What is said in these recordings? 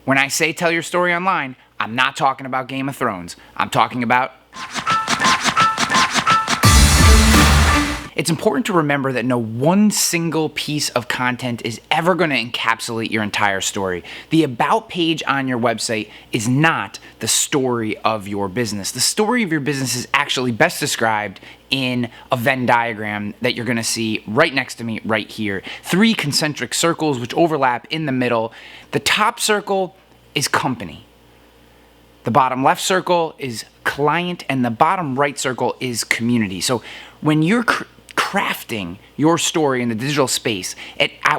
When I say tell your story online, I'm not talking about Game of Thrones. I'm talking about... It's important to remember that no one single piece of content is ever going to encapsulate your entire story. The About page on your website is not the story of your business. The story of your business is actually best described in a Venn diagram that you're going to see right next to me right here. 3 concentric circles which overlap in the middle. The top circle is company. The bottom left circle is client, and the bottom right circle is community. So when you're crafting your story in the digital space,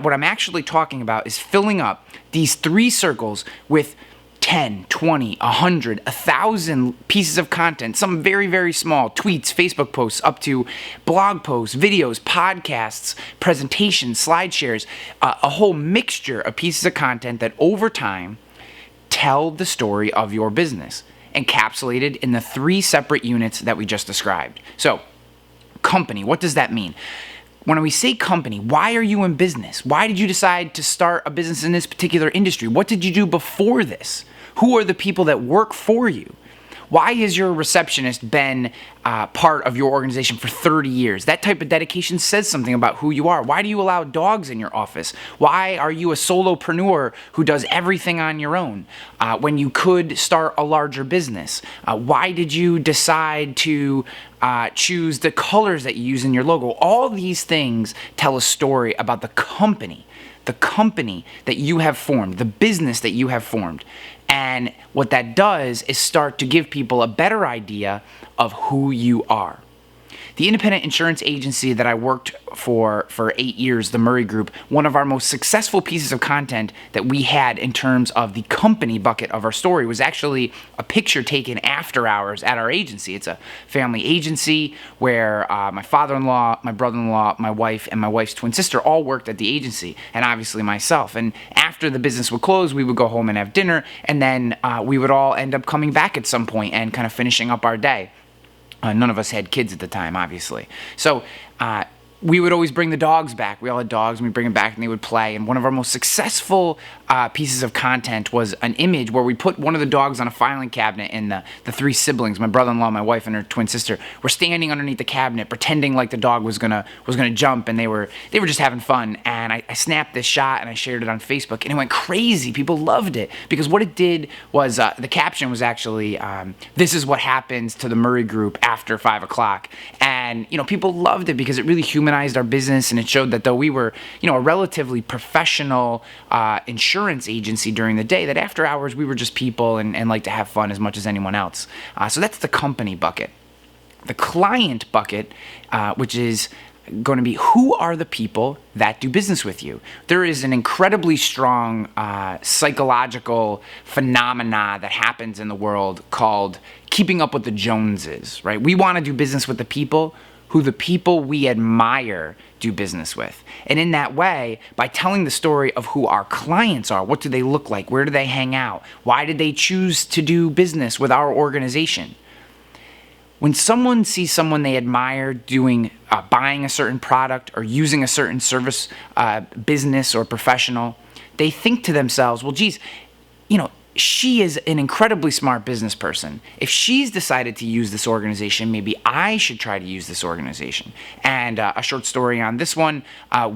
what I'm actually talking about is filling up these 3 circles with 10, 20, 100, 1,000 pieces of content, some very, very small tweets, Facebook posts, up to blog posts, videos, podcasts, presentations, slide shares, a whole mixture of pieces of content that over time tell the story of your business, encapsulated in the 3 separate units that we just described. So, company, what does that mean? When we say company, why are you in business? Why did you decide to start a business in this particular industry? What did you do before this? Who are the people that work for you? Why has your receptionist been part of your organization for 30 years? That type of dedication says something about who you are. Why do you allow dogs in your office? Why are you a solopreneur who does everything on your own when you could start a larger business? Why did you decide to choose the colors that you use in your logo? All these things tell a story about the company that you have formed, the business that you have formed. And what that does is start to give people a better idea of who you are. The independent insurance agency that I worked for 8 years, the Murray Group, one of our most successful pieces of content that we had in terms of the company bucket of our story was actually a picture taken after hours at our agency. It's a family agency where my father-in-law, my brother-in-law, my wife, and my wife's twin sister all worked at the agency, and obviously myself. And after the business would close, we would go home and have dinner, and then we would all end up coming back at some point and kind of finishing up our day. None of us had kids at the time, obviously. So we would always bring the dogs back. We all had dogs, and we'd bring them back, and they would play. And one of our most successful pieces of content was an image where we put one of the dogs on a filing cabinet, and the 3 siblings, my brother-in-law, my wife, and her twin sister, were standing underneath the cabinet, pretending like the dog was gonna jump, and they were just having fun. And I snapped this shot, and I shared it on Facebook, and it went crazy. People loved it because what it did was the caption was actually, "This is what happens to the Murray Group after 5 o'clock." And people loved it because it really humanized our business, and it showed that though we were a relatively professional insurance agency during the day, that after hours we were just people and like to have fun as much as anyone else. So that's the company bucket. The client bucket, which is going to be who are the people that do business with you. There is an incredibly strong psychological phenomena that happens in the world called keeping up with the Joneses, right? We want to do business with the people who the people we admire do business with. And in that way, by telling the story of who our clients are, what do they look like, where do they hang out, why did they choose to do business with our organization? When someone sees someone they admire buying a certain product or using a certain service, business or professional, they think to themselves, well, geez, she is an incredibly smart business person. If she's decided to use this organization, maybe I should try to use this organization. And a short story on this one,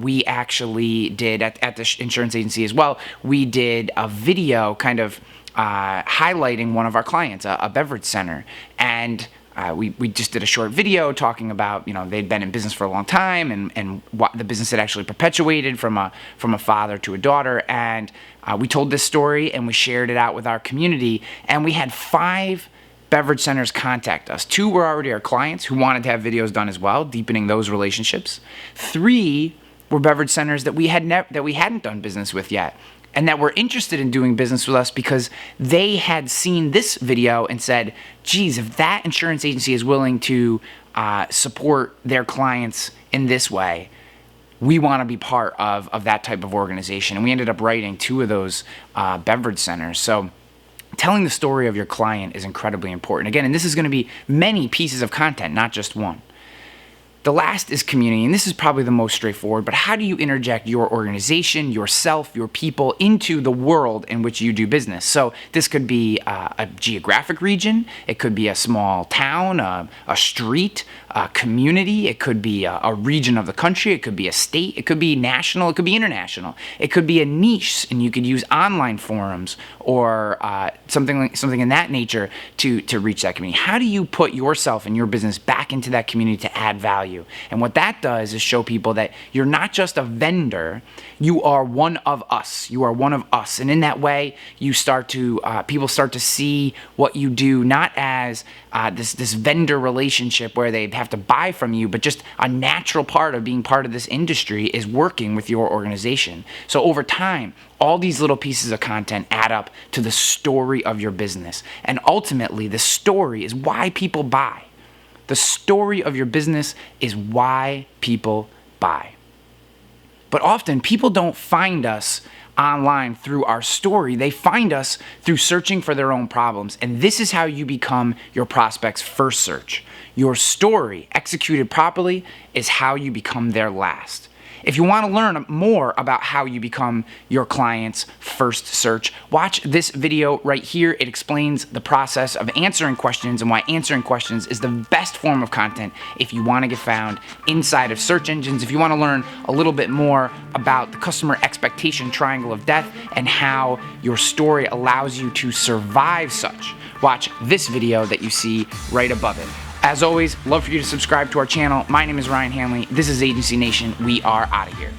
we actually did at the insurance agency as well, we did a video kind of highlighting one of our clients, a beverage center. And we just did a short video talking about, they'd been in business for a long time and what the business had actually perpetuated from a father to a daughter. And we told this story and we shared it out with our community. And we had 5 beverage centers contact us. 2 were already our clients who wanted to have videos done as well, deepening those relationships. 3 were beverage centers that we hadn't done business with yet, and that were interested in doing business with us because they had seen this video and said, geez, if that insurance agency is willing to support their clients in this way, we want to be part of that type of organization. And we ended up writing 2 of those beverage centers. So telling the story of your client is incredibly important. Again, and this is going to be many pieces of content, not just one. The last is community, and this is probably the most straightforward, but how do you interject your organization, yourself, your people into the world in which you do business? So this could be a geographic region, it could be a small town, a street, a community, it could be a region of the country, it could be a state, it could be national, it could be international, it could be a niche, and you could use online forums or something in that nature to reach that community. How do you put yourself and your business back into that community to add value? And what that does is show people that you're not just a vendor, you are one of us. You are one of us. And in that way, you start to people start to see what you do not as this vendor relationship where they have to buy from you, but just a natural part of being part of this industry is working with your organization. So over time, all these little pieces of content add up to the story of your business. And ultimately, the story is why people buy. The story of your business is why people buy. But often people don't find us online through our story. They find us through searching for their own problems. And this is how you become your prospect's first search. Your story, executed properly, is how you become their last. If you want to learn more about how you become your client's first search, watch this video right here. It explains the process of answering questions and why answering questions is the best form of content if you want to get found inside of search engines. If you want to learn a little bit more about the customer expectation triangle of death and how your story allows you to survive such, watch this video that you see right above it. As always, love for you to subscribe to our channel. My name is Ryan Hanley. This is Agency Nation. We are out of here.